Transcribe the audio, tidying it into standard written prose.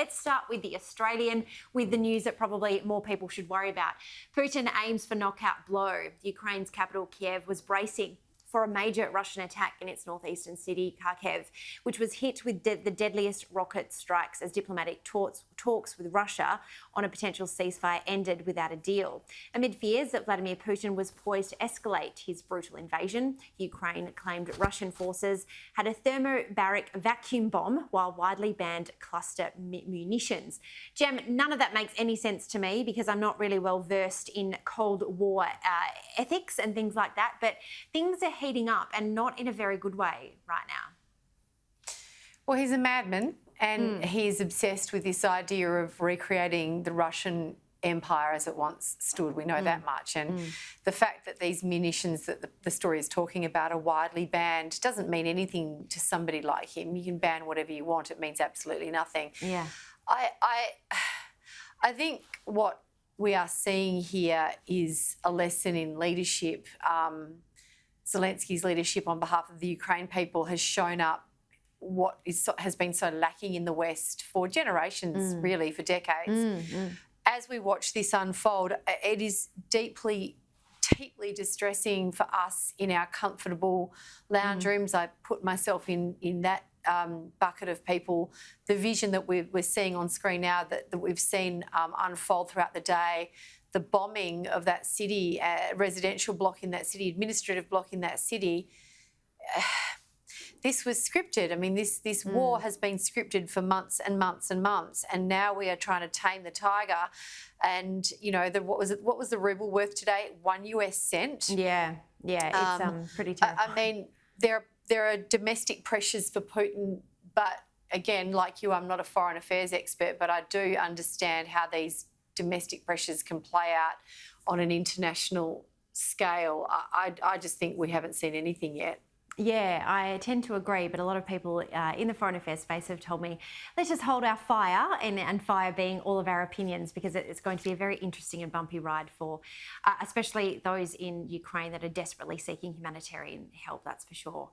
Let's start with the Australian, with the news that probably more people should worry about. Putin aims for knockout blow. Ukraine's capital, Kiev, was bracing for a major Russian attack in its northeastern city, Kharkiv, which was hit with the deadliest rocket strikes as diplomatic talks with Russia on a potential ceasefire ended without a deal. Amid fears that Vladimir Putin was poised to escalate his brutal invasion, Ukraine claimed Russian forces had a thermobaric vacuum bomb while widely banned cluster munitions. Gem, none of that makes any sense to me because I'm not really well versed in Cold War ethics and things like that, but things are heating up and not in a very good way right now. Well, he's a madman and he's obsessed with this idea of recreating the Russian empire as it once stood. We know that much. And the fact that these munitions that the story is talking about are widely banned doesn't mean anything to somebody like him. You can ban whatever you want. It means absolutely nothing. Yeah. I think what we are seeing here is a lesson in leadership. Zelensky's leadership on behalf of the Ukraine people has shown up what has been so lacking in the West for generations, really, for decades. As we watch this unfold, it is deeply, deeply distressing for us in our comfortable lounge rooms. I put myself in that bucket of people. The vision that we're seeing on screen now, that we've seen unfold throughout the day, the bombing of that city, residential block in that city, administrative block in that city, this was scripted. I mean, this war has been scripted for months and months and months, and now we are trying to tame the tiger. And you know, what was the ruble worth today? $0.01. Yeah, it's pretty terrible. I mean, there are domestic pressures for Putin, but again, like you, I'm not a foreign affairs expert, but I do understand how these domestic pressures can play out on an international scale. I just think we haven't seen anything yet. Yeah, I tend to agree, but a lot of people in the foreign affairs space have told me, let's just hold our fire, and fire being all of our opinions, because it's going to be a very interesting and bumpy ride for especially those in Ukraine that are desperately seeking humanitarian help, that's for sure.